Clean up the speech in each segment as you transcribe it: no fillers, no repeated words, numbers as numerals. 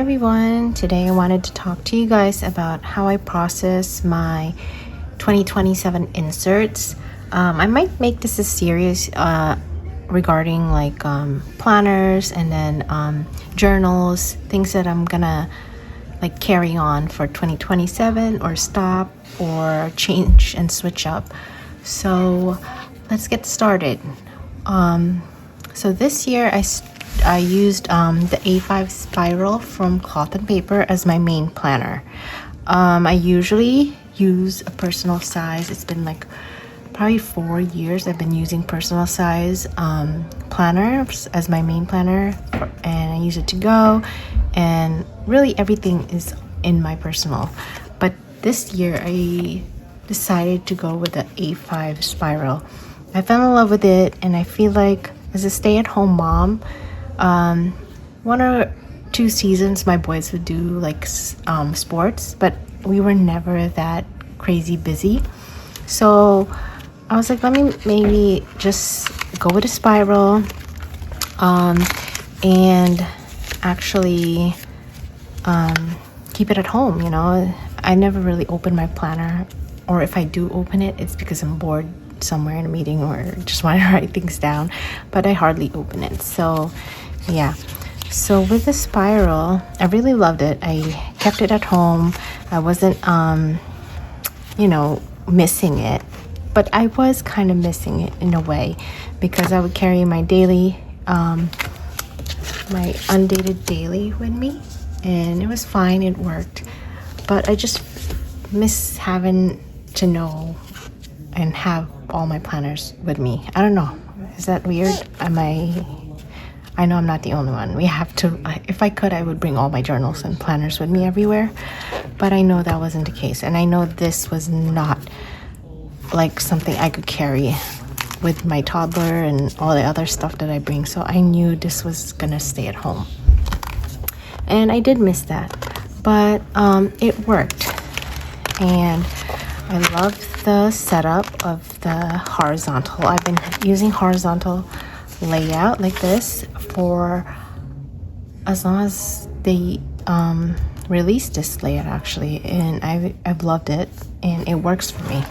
everyone, today I wanted to talk to you guys about how I process my 2027 inserts. I might make this a series regarding like planners and then journals, things that I'm gonna like carry on for 2027 or stop or change and switch up. So let's get started. So this year I used the A5 spiral from Cloth and Paper as my main planner. I usually use a personal size. It's been like probably 4 years I've been using personal size planners as my main planner, and I use it to go, and really everything is in my personal. But this year I decided to go with the A5 spiral. I fell in love with it, and I feel like as a stay-at-home mom, 1 or 2 seasons my boys would do like sports, but we were never that crazy busy. So I was like, let me maybe just go with a spiral and actually keep it at home. You know, I never really open my planner, or if I do open it, it's because I'm bored somewhere in a meeting or just want to write things down, but I hardly open it. So yeah, so with the spiral, I really loved it. I kept it at home. I wasn't missing it, but I was kind of missing it in a way, because I would carry my daily my undated daily with me, and it was fine, it worked, but I just miss having to know and have all my planners with me. I don't know, is that weird? I know I'm not the only one. We have to, if I could, I would bring all my journals and planners with me everywhere, but I know that wasn't the case, and I know this was not like something I could carry with my toddler and all the other stuff that I bring, so I knew this was gonna stay at home. And I did miss that, but it worked, and I love the setup of the horizontal. I've been using horizontal layout like this for as long as they released this layout, actually, and I've loved it, and it works for me.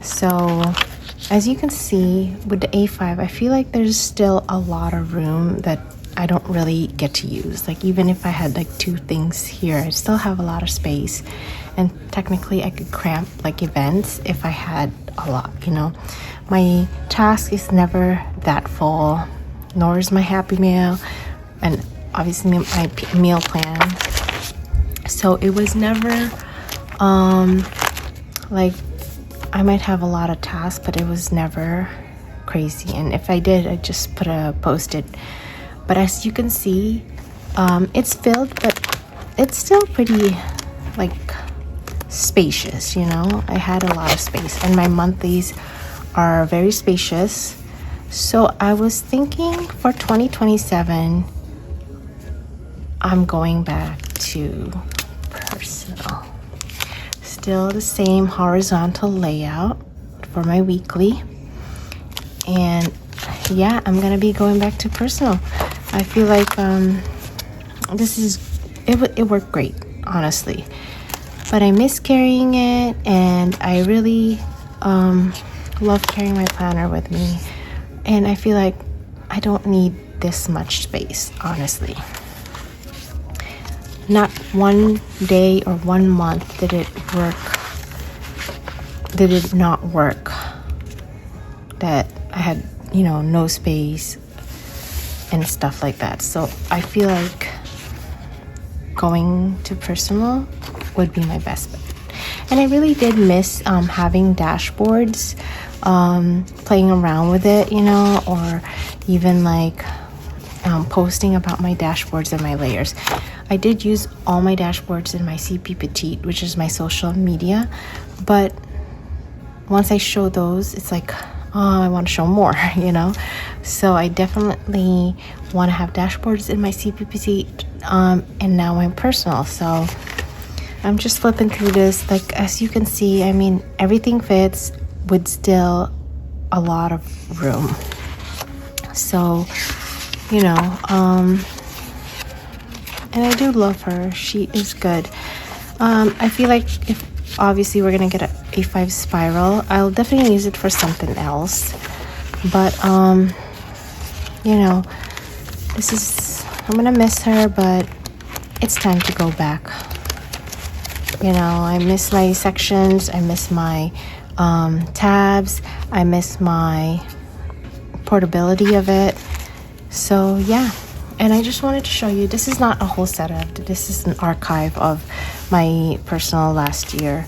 So as you can see with the A5, I feel like there's still a lot of room that I don't really get to use. Like, even if I had like 2 things here, I still have a lot of space, and technically I could cramp like events if I had a lot, you know. My task is never that full, nor is my Happy Meal, and obviously my meal plan. So it was never like I might have a lot of tasks, but it was never crazy. And if I did, I just put a post-it. But as you can see, it's filled, but it's still pretty like spacious, you know. I had a lot of space, and my monthlies are very spacious. So I was thinking for 2027, I'm going back to personal. Still the same horizontal layout for my weekly, and yeah, I'm gonna be going back to personal. I feel like it worked great, honestly, but I miss carrying it, and I really love carrying my planner with me, and I feel like I don't need this much space, honestly. Not one day or 1 month did it not work that I had, you know, no space and stuff like that. So I feel like going to personal would be my best bet. And I really did miss having dashboards, playing around with it, you know, or even like posting about my dashboards and my layers. I did use all my dashboards in my CP Petite, which is my social media, but once I show those, it's like, oh, I want to show more, you know. So I definitely want to have dashboards in my CP Petite, and now I'm personal. So I'm just flipping through this. Like, as you can see, I mean, everything fits with still a lot of room. So, you know, and I do love her. She is good. I feel like if obviously we're gonna get a A5 spiral, I'll definitely use it for something else. But you know, I'm gonna miss her, but it's time to go back. You know, I miss my sections, I miss my tabs, I miss my portability of it. So yeah, and I just wanted to show you, this is not a whole setup, this is an archive of my personal last year.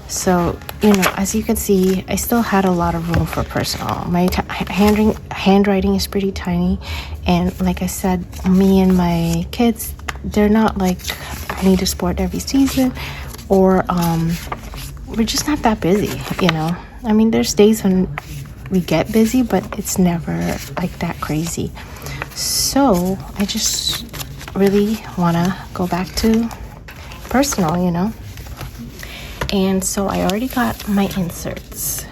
So, you know, as you can see, I still had a lot of room for personal. My handwriting is pretty tiny, and like I said, me and my kids, they're not like I need a sport every season, or we're just not that busy, you know. I mean, there's days when we get busy, but it's never like that crazy. So I just really want to go back to personal, you know. And so I already got my inserts.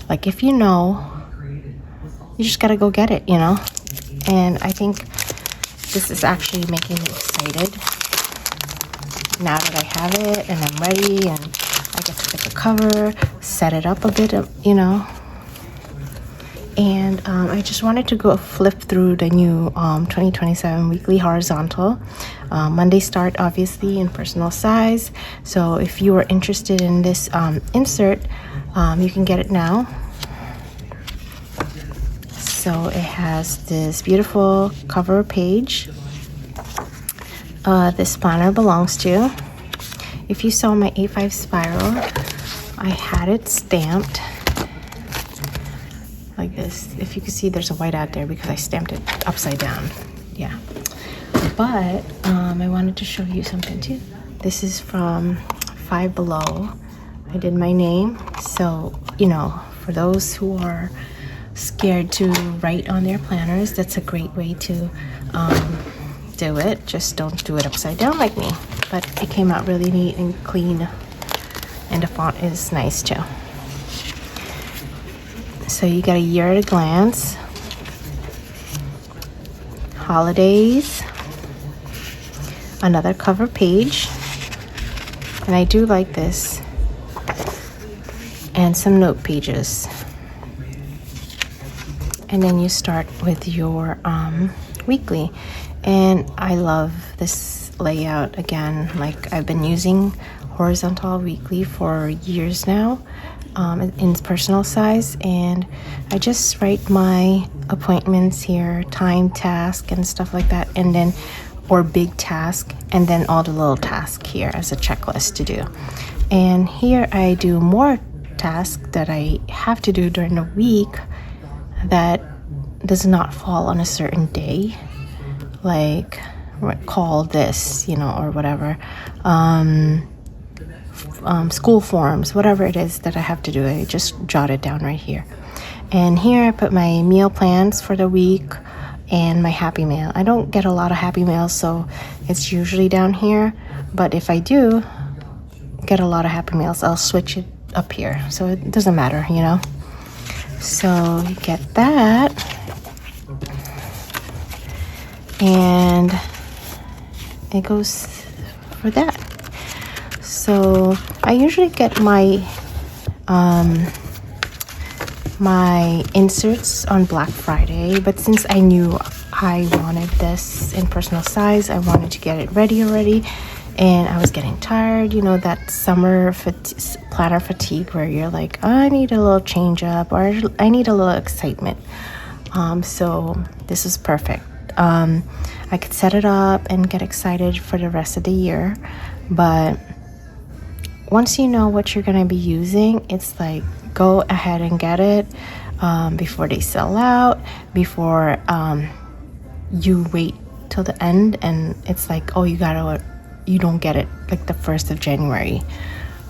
Like, if you know, you just gotta go get it, you know. And I think this is actually making me excited now that I have it and I'm ready, and I get to pick a cover, set it up a bit, you know. And I just wanted to go flip through the new 2027 weekly horizontal. Monday start, obviously, in personal size. So if you are interested in this insert, you can get it now. So it has this beautiful cover page this planner belongs to. If you saw my A5 spiral, I had it stamped like this. If you can see, there's a whiteout there because I stamped it upside down. Yeah, but I wanted to show you something too. This is from Five Below. I did my name, so you know, for those who are scared to write on their planners, that's a great way to do it. Just don't do it upside down like me. But it came out really neat and clean, and the font is nice too. So you got a year at a glance, holidays, another cover page, and I do like this, and some note pages. And then you start with your weekly, and I love this layout. Again, like, I've been using horizontal weekly for years now, in personal size, and I just write my appointments here, time, task, and stuff like that, and then, or big task, and then all the little tasks here as a checklist to do. And here I do more tasks that I have to do during the week that does not fall on a certain day, like call this, you know, or whatever. School forms, whatever it is that I have to do, I just jot it down right here. And here I put my meal plans for the week and my happy mail. I don't get a lot of happy mails, so it's usually down here, but if I do get a lot of happy mails, I'll switch it up here, so it doesn't matter, you know. So you get that, and it goes for that. So I usually get my my inserts on Black Friday, but since I knew I wanted this in personal size, I wanted to get it ready already, and I was getting tired, you know, that summer planner fatigue where you're like, oh, I need a little change up, or I need a little excitement. So this is perfect. I could set it up and get excited for the rest of the year, but once you know what you're going to be using, it's like, go ahead and get it before they sell out, before you wait till the end and it's like, oh, you don't get it like the 1st of January.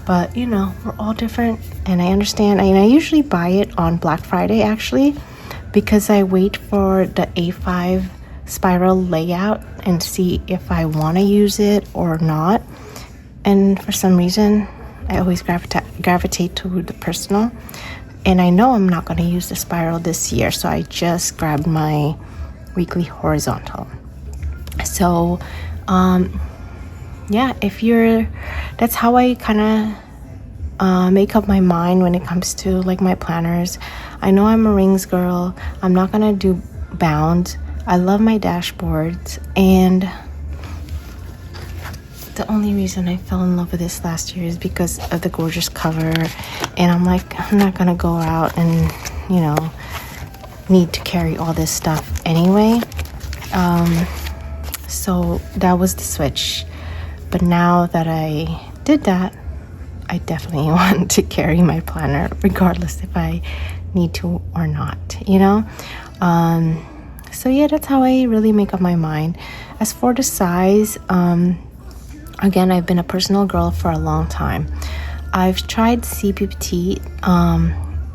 But you know, we're all different, and I understand. I usually buy it on Black Friday actually, because I wait for the A5 spiral layout and see if I want to use it or not. And for some reason, I always gravitate toward the personal. And I know I'm not going to use the spiral this year, so I just grabbed my weekly horizontal. So Yeah, that's how I kind of make up my mind when it comes to like my planners. I know I'm a rings girl. I'm not gonna do bound. I love my dashboards, and the only reason I fell in love with this last year is because of the gorgeous cover. And I'm like, I'm not gonna go out and, you know, need to carry all this stuff anyway. So that was the switch. But now that I did that, I definitely want to carry my planner regardless if I need to or not, you know. So yeah, that's how I really make up my mind. As for the size, again, I've been a personal girl for a long time. I've tried CPT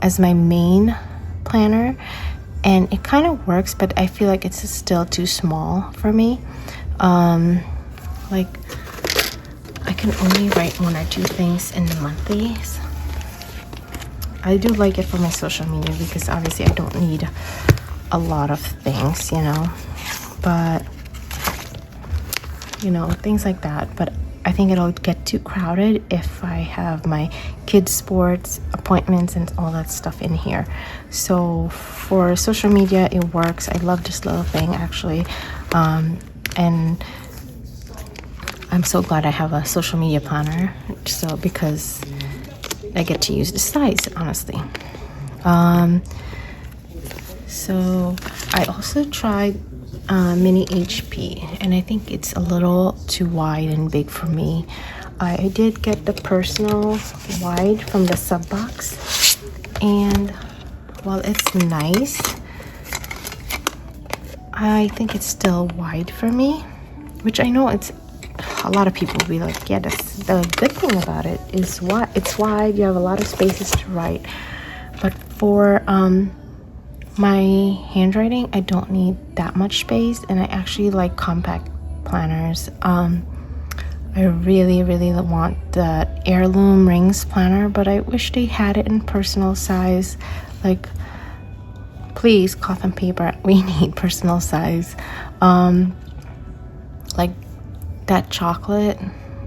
as my main planner, and it kind of works, but I feel like it's still too small for me. Like, I can only write 1 or 2 things in the monthlies. I do like it for my social media because obviously I don't need a lot of things, you know, but you know, things like that. But I think it'll get too crowded if I have my kids' sports, appointments, and all that stuff in here. So for social media, it works. I love this little thing, actually. And I'm so glad I have a social media planner, so because I get to use the size, honestly. So I also tried mini HP, and I think it's a little too wide and big for me. I did get the personal wide from the sub box, and while it's nice, I think it's still wide for me, which I know it's a lot of people will be like, yeah, that's the good thing about it is it's wide, you have a lot of spaces to write. But for my handwriting, I don't need that much space, and I actually like compact planners. I really want the heirloom rings planner, but I wish they had it in personal size. Like, please, cloth and paper, we need personal size. Like that chocolate,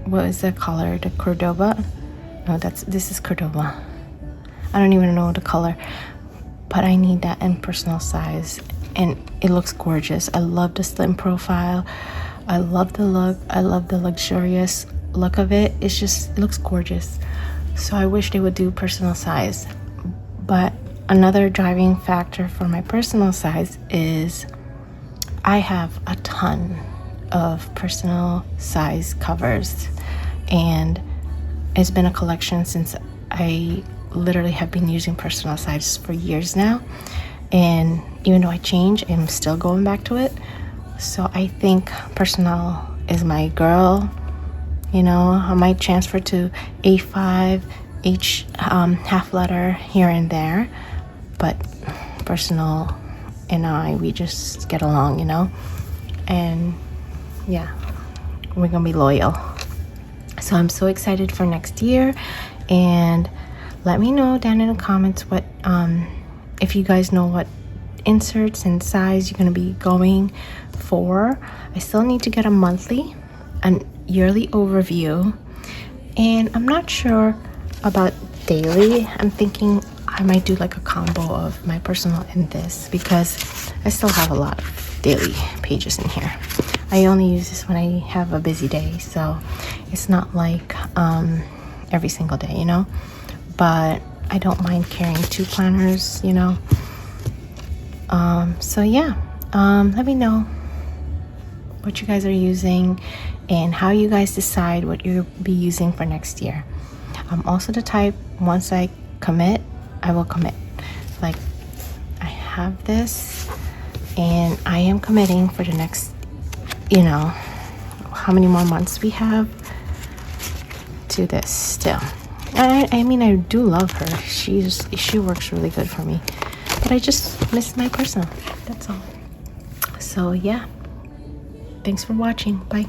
what is the color? The Cordoba? No, this is Cordoba. I don't even know the color, but I need that in personal size, and it looks gorgeous. I love the slim profile. I love the look. I love the luxurious look of it. It looks gorgeous. So I wish they would do personal size. But another driving factor for my personal size is I have a ton of personal size covers, and it's been a collection since I literally have been using personal size for years now, and even though I change, I'm still going back to it. So I think personal is my girl. You know, I might transfer to A5 half letter here and there, but personal and we just get along, you know. And yeah, we're gonna be loyal. So I'm so excited for next year, and let me know down in the comments what if you guys know what inserts and size you're gonna be going for. I still need to get a monthly and yearly overview, and I'm not sure about daily. I'm thinking I might do like a combo of my personal and this, because I still have a lot of daily pages in here. I only use this when I have a busy day, so it's not like every single day, you know. But I don't mind carrying 2 planners, you know. So yeah, let me know what you guys are using and how you guys decide what you'll be using for next year. I'm also the type, once I commit, I will commit. Like, I have this and I am committing for the next, you know, how many more months we have to this still. I mean, I do love her. She works really good for me, but I just miss my personal. That's all. So yeah, thanks for watching. Bye.